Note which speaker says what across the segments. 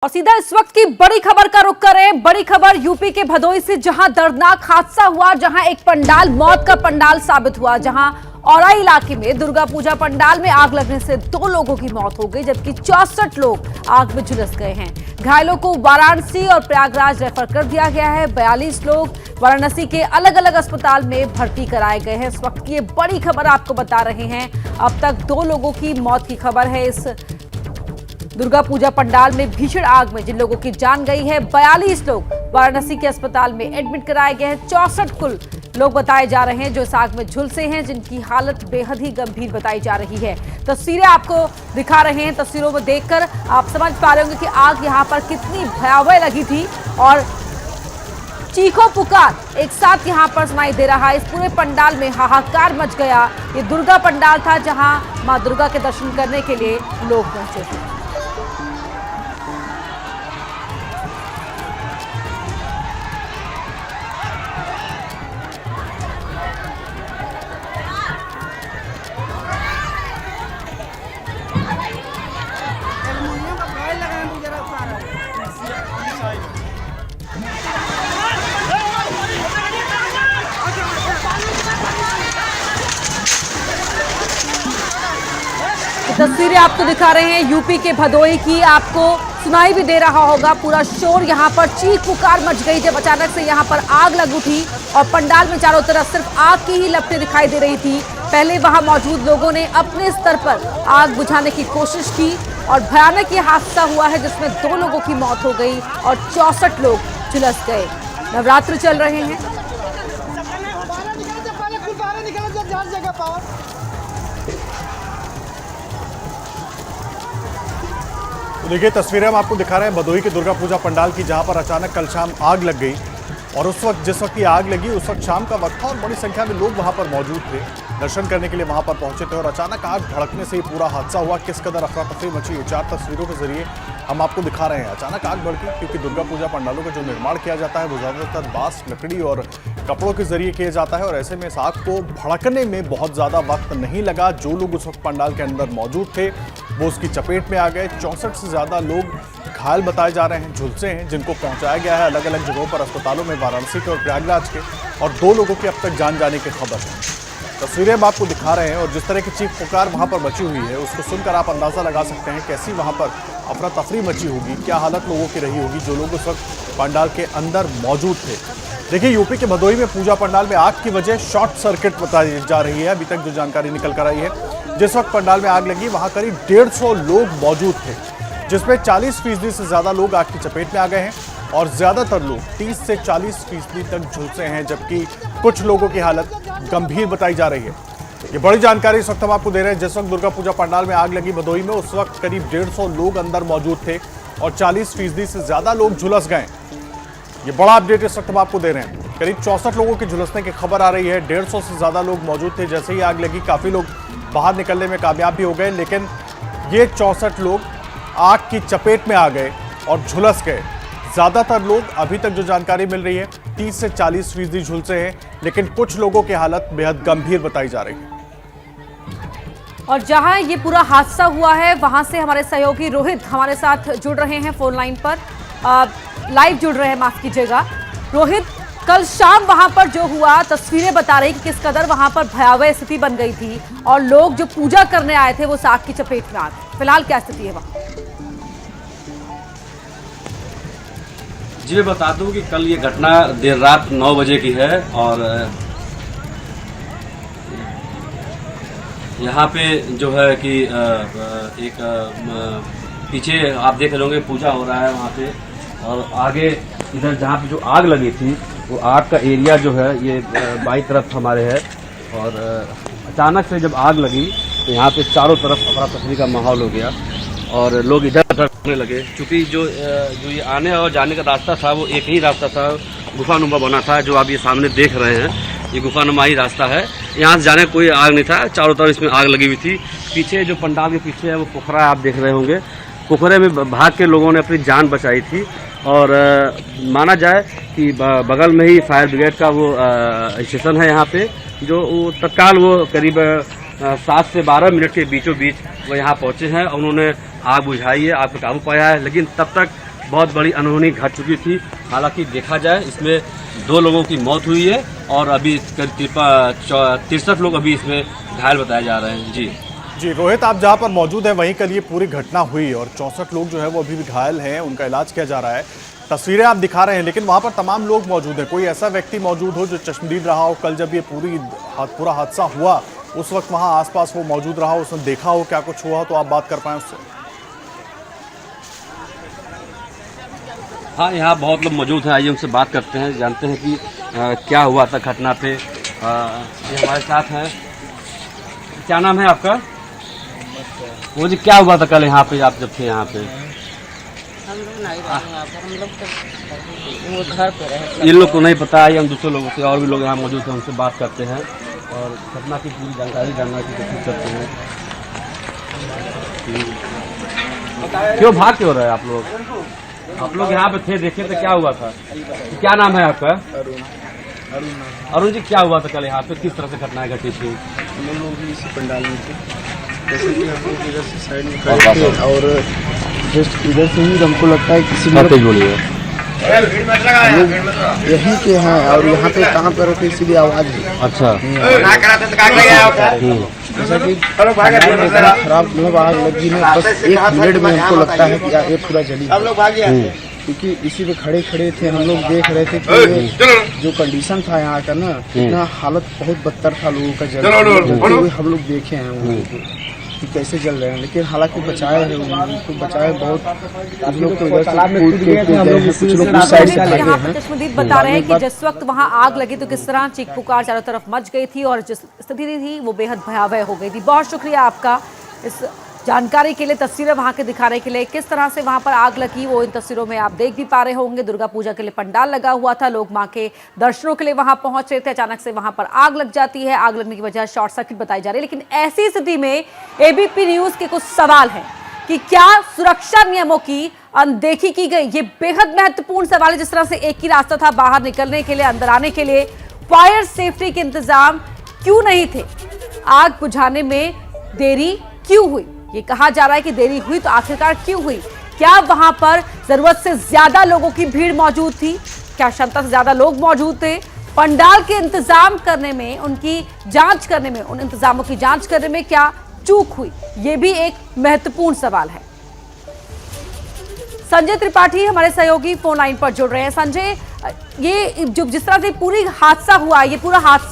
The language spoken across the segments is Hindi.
Speaker 1: और सीधा इस वक्त की बड़ी खबर का रुख करें। बड़ी खबर यूपी के भदोही से, जहां दर्दनाक हादसा हुआ, जहां एक पंडाल मौत का पंडाल साबित हुआ, जहां औरा इलाके में दुर्गा पूजा पंडाल में आग लगने से 2 लोगों की मौत हो गई, जबकि 64 लोग आग में झुलस गए हैं। घायलों को वाराणसी और प्रयागराज रेफर कर दिया गया है। 42 लोग वाराणसी के अलग अलग अस्पताल में भर्ती कराए गए हैं। इस वक्त की ये बड़ी खबर आपको बता रहे हैं। अब तक 2 लोगों की मौत की खबर है। इस दुर्गा पूजा पंडाल में भीषण आग में जिन लोगों की जान गई है, 42 लोग वाराणसी के अस्पताल में एडमिट कराए गए हैं। 64 कुल लोग बताए जा रहे हैं जो इस आग में झुलसे हैं, जिनकी हालत बेहद ही गंभीर बताई जा रही है। तस्वीरें आपको दिखा रहे हैं। तस्वीरों में देखकर आप समझ पा रहे होंगे कि आग यहाँ पर कितनी भयावह लगी थी और चीखों पुकार एक साथ यहाँ पर सुनाई दे रहा है। इस पूरे पंडाल में हाहाकार मच गया। ये दुर्गा पंडाल था जहाँ माँ दुर्गा के दर्शन करने के लिए लोग पहुंचे थे। तस्वीरें आपको दिखा रहे हैं यूपी के भदोही की। आपको सुनाई भी दे रहा होगा पूरा शोर। यहाँ पर चीख पुकार मच गई जब अचानक से यहाँ पर आग लग उठी और पंडाल में चारों तरफ सिर्फ आग की ही लपटें दिखाई दे रही थी। पहले वहां मौजूद लोगों ने अपने स्तर पर आग बुझाने की कोशिश की और भयानक ये हादसा हुआ है जिसमें 2 लोगों की मौत हो गई और 64 लोग झुलस गए। नवरात्र चल रहे हैं।
Speaker 2: देखिए, तस्वीरें हम आपको दिखा रहे हैं भदोही के दुर्गा पूजा पंडाल की, जहां पर अचानक कल शाम आग लग गई। और उस वक्त जिस वक्त ये आग लगी उस वक्त शाम का वक्त था और बड़ी संख्या में लोग वहां पर मौजूद थे, दर्शन करने के लिए वहां पर पहुंचे थे। और अचानक आग भड़कने से ये पूरा हादसा हुआ। किस कदर अफरा तफरी मची, ये 4 तस्वीरों के जरिए हम आपको दिखा रहे हैं। अचानक आग भड़की क्योंकि दुर्गा पूजा पंडालों का जो निर्माण किया जाता है वो ज़्यादातर बांस, लकड़ी और कपड़ों के जरिए किया जाता है। और ऐसे में इस आग को भड़कने में बहुत ज़्यादा वक्त नहीं लगा। जो लोग उस वक्त पंडाल के अंदर मौजूद थे वो उसकी चपेट में आ गए। 64 से ज़्यादा लोग घायल बताए जा रहे हैं, झुलसे हैं, जिनको पहुंचाया गया है अलग अलग जगहों पर अस्पतालों में, वाराणसी के और प्रयागराज के। और 2 लोगों की अब तक जान जाने की खबर है। तस्वीरें हम आपको दिखा रहे हैं और जिस तरह की चीख पुकार वहां पर मची हुई है उसको सुनकर आप अंदाजा लगा सकते हैं कैसी वहां पर अफरा तफरी मची होगी, क्या हालत लोगों की रही होगी जो लोग उस वक्त पंडाल के अंदर मौजूद थे। देखिए, यूपी के भदोही में पूजा पंडाल में आग की वजह शॉर्ट सर्किट बताई जा रही है। अभी तक जो जानकारी निकल कर आई है, जिस वक्त पंडाल में आग लगी वहां करीब 150 लोग मौजूद थे, जिसमें 40% से ज्यादा लोग आग की चपेट में आ गए हैं और ज्यादातर लोग 30 से 40% तक झुलसे हैं, जबकि कुछ लोगों की हालत गंभीर बताई जा रही है। ये बड़ी जानकारी इस वक्त हम आपको दे रहे हैं। जिस वक्त दुर्गा पूजा पंडाल में आग लगी भदोही में, उस वक्त करीब 150 लोग अंदर मौजूद थे और 40% से ज्यादा लोग झुलस गए। ये बड़ा अपडेट इस वक्त हम आपको दे रहे हैं। करीब 64 लोगों के झुलसने की खबर आ रही है। 150 से ज्यादा लोग मौजूद थे। जैसे ही आग लगी काफी लोग बाहर निकलने में कामयाब भी हो गए, लेकिन ये 64 लोग आग की चपेट में आ गए और झुलस गए। ज्यादातर लोग, अभी तक जो जानकारी मिल रही है, 30 से 40% झुलसे हैं, लेकिन कुछ लोगों की हालत बेहद गंभीर बताई जा रही है।
Speaker 1: और जहां ये पूरा हादसा हुआ है वहां से हमारे सहयोगी रोहित हमारे साथ जुड़ रहे हैं फोन लाइन पर, लाइव जुड़ रहे हैं, माफ कीजिएगा। रोहित, कल शाम वहां पर जो हुआ, तस्वीरें बता रही कि किस कदर वहां पर भयावह स्थिति बन गई थी और लोग जो पूजा करने आए थे वो आग की चपेट में आ गए। फिलहाल क्या स्थिति है वहां?
Speaker 3: जी, मैं बता दूं कि कल ये घटना देर रात 9 बजे की है और यहाँ पे जो है कि एक पीछे आप देख रहे होंगे पूजा हो रहा है वहाँ पे, और आगे इधर जहाँ पे जो आग लगी थी वो आग का एरिया जो है ये बाई तरफ हमारे है। और अचानक से जब आग लगी तो यहाँ पे चारों तरफ अफरा तफरी का माहौल हो गया और लोग इधर उधर करने लगे। क्योंकि जो ये आने और जाने का रास्ता था वो एक ही रास्ता था, गुफानुमा बना था, जो आप ये सामने देख रहे हैं, ये गुफानुमा ही रास्ता है। यहाँ से जाने कोई आग नहीं था, चारों तरफ इसमें आग लगी हुई थी। पीछे जो पंडाल के पीछे है वो पोखरा आप देख रहे होंगे, पोखरे में भाग के लोगों ने अपनी जान बचाई थी। और माना जाए कि बगल में ही फायर ब्रिगेड का वो स्टेशन है यहाँ पे, जो तत्काल वो करीब 7 से 12 मिनट के बीचों बीच वो यहाँ पहुँचे हैं। उन्होंने आग बुझाई है, आग पर काबू पाया है, लेकिन तब तक बहुत बड़ी अनहोनी घट चुकी थी। हालांकि देखा जाए इसमें 2 लोगों की मौत हुई है और अभी करीब 63 लोग अभी इसमें घायल बताए जा रहे हैं।
Speaker 2: जी रोहित, आप जहां पर मौजूद हैं वहीं कल ये पूरी घटना हुई और 64 लोग जो है वो अभी भी घायल हैं, उनका इलाज किया जा रहा है। तस्वीरें आप दिखा रहे हैं, लेकिन वहां पर तमाम लोग मौजूद हैं। कोई ऐसा व्यक्ति मौजूद हो जो चश्मदीद रहा हो, कल जब ये पूरा हादसा हुआ उस वक्त वहां आसपास वो मौजूद रहा हो, उसने देखा हो क्या कुछ हुआ हो, तो आप बात कर पाएं उससे।
Speaker 3: हाँ, यहाँ बहुत लोग मौजूद हैं, आइए उनसे बात करते हैं, जानते हैं कि क्या हुआ था घटना पे। ये हमारे साथ हैं, क्या नाम है आपका? वो जी क्या हुआ था कल यहाँ पे, आप जब थे यहाँ पे?
Speaker 4: हम लोग नहीं रहे यहाँ पर, हम लोग तो वो घर पे रहे।
Speaker 3: इन लोग को नहीं पता है, हम दूसरे लोगों से, और भी लोग यहाँ मौजूद हैं, उनसे बात करते हैं और घटना की पूरी जानकारी जानने की कोशिश करते हैं। क्यों भाग क्यों रहे आप लोग? आप लोग यहाँ पे थे, देखे थे, क्या हुआ था? क्या नाम है आपका? अरुण जी, क्या हुआ था कल यहाँ पे, किस तरह से घटनाएं घटी थी?
Speaker 5: हम लोग भी इसी पंडाल में थे, जैसे कि हम लोग इधर से साइड में खड़े थे और जस्ट इधर से ही हमको लगता है किसी ने यहीं के हैं और यहाँ पे कहाँ पर रखे इसलिए आवाज है।
Speaker 3: अच्छा,
Speaker 5: जैसा कि खराब मतलब आग लगी है, बस 1 मिनट में हमको लगता है कि ये पूरा जली, क्योंकि इसी पे खड़े खड़े थे हम लोग, देख रहे थे कि जो कंडीशन था यहाँ का ना, इतना हालत बहुत बदतर था लोगों का जल, हम लोग देखे हैं कि कैसे जल रहे हैं, लेकिन हालांकि बचाए हैं उनको, बचाए बहुत, कुछ लोग तो इधर से कूद के गए हैं, कुछ लोग उस साइड से भागे हैं।
Speaker 1: चश्मदीद बता रहे हैं कि जिस वक्त वहां आग लगी तो किस तरह चीख पुकार चारों तरफ मच गई थी और जिस स्थिति थी वो बेहद भयावह हो गई थी। बहुत शुक्रिया आपका इस जानकारी के लिए, तस्वीरें वहां के दिखाने के लिए। किस तरह से वहां पर आग लगी वो इन तस्वीरों में आप देख भी पा रहे होंगे। दुर्गा पूजा के लिए पंडाल लगा हुआ था, लोग मां के दर्शनों के लिए वहां पहुंच रहे थे, अचानक से वहां पर आग लग जाती है। आग लगने की वजह शॉर्ट सर्किट बताई जा रही है, लेकिन ऐसी स्थिति में एबीपी न्यूज के कुछ सवाल हैं कि क्या सुरक्षा नियमों की अनदेखी की गई। ये बेहद महत्वपूर्ण सवाल है। जिस तरह से एक ही रास्ता था बाहर निकलने के लिए, अंदर आने के लिए, फायर सेफ्टी के इंतजाम क्यों नहीं थे? आग बुझाने में देरी क्यों हुई? ये कहा जा रहा है कि देरी हुई तो आखिरकार क्यों हुई? क्या वहां पर जरूरत से ज्यादा लोगों की भीड़ मौजूद थी? क्या क्षमता से ज्यादा लोग मौजूद थे? पंडाल के इंतजाम करने में, उनकी जांच करने में, उन इंतजामों की जांच करने में क्या चूक हुई? ये भी एक महत्वपूर्ण सवाल है। संजय त्रिपाठी हमारे सहयोगी फोन लाइन पर जुड़ रहे हैं। संजय, ये जो जिस तरह से पूरा हादसा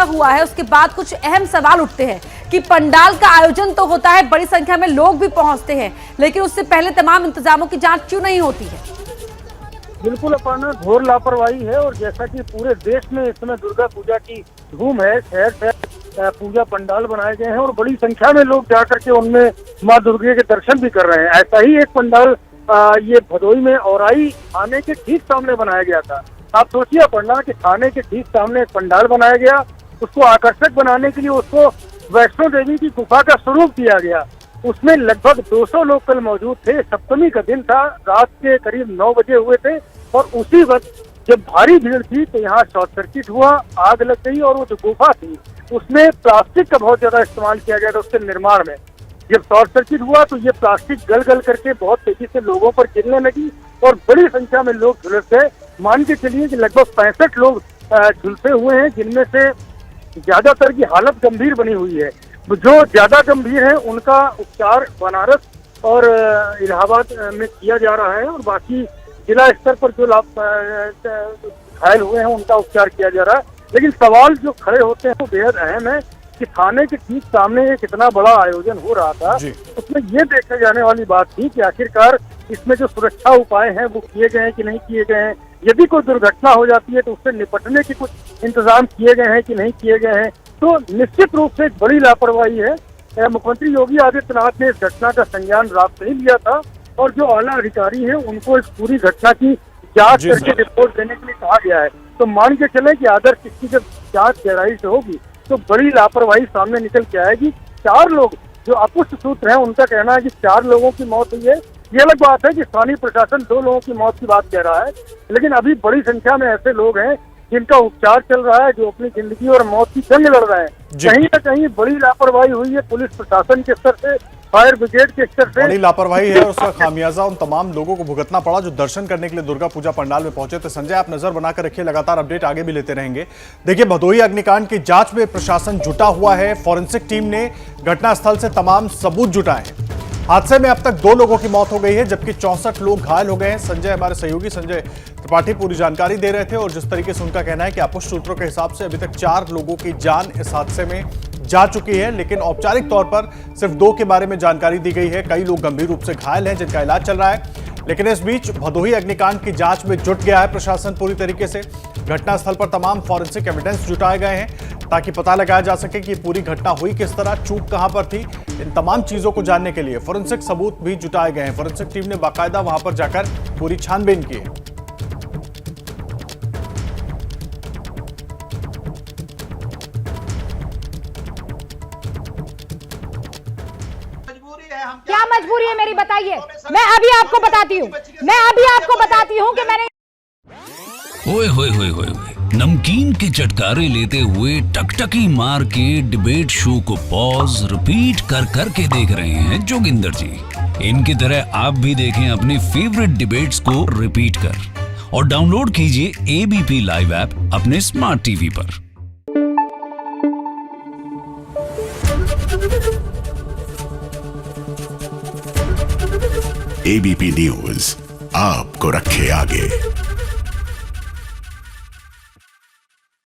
Speaker 1: हुआ है उसके बाद कुछ अहम सवाल उठते हैं कि पंडाल का आयोजन तो होता है, बड़ी संख्या में लोग भी पहुंचते हैं, लेकिन उससे पहले तमाम इंतजामों की जांच क्यों नहीं होती है?
Speaker 6: बिल्कुल अपर्णा, घोर लापरवाही है। और जैसा कि पूरे देश में इस समय दुर्गा पूजा की धूम है, शहर शहर पूजा पंडाल बनाए गए हैं और बड़ी संख्या में लोग जाकर के उनमें माँ दुर्गा के दर्शन भी कर रहे हैं। ऐसा ही एक पंडाल ये भदोई में औराई थाने के ठीक सामने बनाया गया था। आप सोचिए अपर्णा कि थाने के ठीक सामने एक पंडाल बनाया गया, उसको आकर्षक बनाने के लिए उसको वैष्णो देवी की गुफा का स्वरूप दिया गया। उसमें लगभग 200 लोग कल मौजूद थे। सप्तमी का दिन था, रात के करीब 9 बजे हुए थे और उसी वक्त जब भारी भीड़ थी तो यहाँ शॉर्ट सर्किट हुआ, आग लग गई और वो जो गुफा थी उसमें प्लास्टिक का बहुत ज्यादा इस्तेमाल किया गया था उसके निर्माण में। जब शॉर्ट सर्किट हुआ तो ये प्लास्टिक गल गल करके बहुत तेजी से लोगों पर गिरने लगी और बड़ी संख्या में लोग झुलस गए। मान के चलिए कि लगभग 65 लोग झुलसे हुए हैं, जिनमें से ज्यादातर की हालत गंभीर बनी हुई है। जो ज्यादा गंभीर है उनका उपचार बनारस और इलाहाबाद में किया जा रहा है और बाकी जिला स्तर पर जो घायल हुए हैं उनका उपचार किया जा रहा है। लेकिन सवाल जो खड़े होते हैं वो बेहद अहम है कि थाने के ठीक सामने एक इतना बड़ा आयोजन हो रहा था, उसमें ये देखे जाने वाली बात थी कि आखिरकार इसमें जो सुरक्षा उपाय हैं वो किए गए हैं कि नहीं किए गए हैं। यदि कोई दुर्घटना हो जाती है तो उससे निपटने के कुछ इंतजाम किए गए हैं कि नहीं किए गए हैं। तो निश्चित रूप से एक बड़ी लापरवाही है। मुख्यमंत्री योगी आदित्यनाथ ने इस घटना का संज्ञान रात से ही लिया था और जो आला अधिकारी हैं उनको इस पूरी घटना की जांच करके रिपोर्ट देने के लिए कहा गया है। तो मान के चले कि आदर्श इसकी जब जांच गहराई से होगी तो बड़ी लापरवाही सामने निकल के आएगी। 4 लोग जो अपुष्ट सूत्र हैं उनका कहना है कि 4 लोगों की मौत हुई है। ये अलग बात है कि स्थानीय प्रशासन 2 लोगों की मौत की बात कह रहा है, लेकिन अभी बड़ी संख्या में ऐसे लोग हैं जिनका उपचार चल रहा है, जो अपनी जिंदगी और मौत की जंग लड़ रहे हैं। कहीं न कहीं बड़ी लापरवाही हुई है पुलिस प्रशासन के स्तर से, फायर ब्रिगेड के स्तर से
Speaker 2: बड़ी लापरवाही है और उसका खामियाजा उन तमाम लोगों को भुगतना पड़ा जो दर्शन करने के लिए दुर्गा पूजा पंडाल में पहुंचे थे। संजय, आप नजर बनाकर रखिए, लगातार अपडेट आगे भी लेते रहेंगे। देखिए, भदोही अग्निकांड की जांच में प्रशासन जुटा हुआ है। फॉरेंसिक टीम ने घटनास्थल से तमाम सबूत जुटाए हैं। हादसे में अब तक 2 लोगों की मौत हो गई है, जबकि 64 लोग घायल हो गए हैं। संजय, हमारे सहयोगी संजय त्रिपाठी पूरी जानकारी दे रहे थे और जिस तरीके से उनका कहना है कि आपुष्ट सूत्रों के हिसाब से अभी तक 4 लोगों की जान इस हादसे में जा चुकी है, लेकिन औपचारिक तौर पर सिर्फ 2 के बारे में जानकारी दी गई है। कई लोग गंभीर रूप से घायल हैं जिनका इलाज चल रहा है। लेकिन इस बीच भदोही अग्निकांड की जांच में जुट गया है प्रशासन पूरी तरीके से। घटनास्थल पर तमाम फॉरेंसिक एविडेंस जुटाए गए हैं ताकि पता लगाया जा सके कि पूरी घटना हुई किस तरह, चूक कहां पर थी। इन तमाम चीजों को जानने के लिए फॉरेंसिक सबूत भी जुटाए गए हैं। फॉरेंसिक टीम ने बाकायदा वहां पर जाकर पूरी छानबीन की है।
Speaker 7: क्या मजबूरी है मेरी, बताइए। मैं अभी आपको बताती हूँ कि मैंने
Speaker 8: ओए होए होए होए नमकीन के चटकारे लेते हुए टकटकी मार के डिबेट शो को पॉज रिपीट कर करके देख रहे हैं जोगिंदर जी। इनकी तरह आप भी देखें अपने फेवरेट डिबेट्स को रिपीट कर और डाउनलोड कीजिए एबीपी लाइव ऐप अपने स्मार्ट टीवी पर।
Speaker 9: एबीपी न्यूज आपको रखे आगे।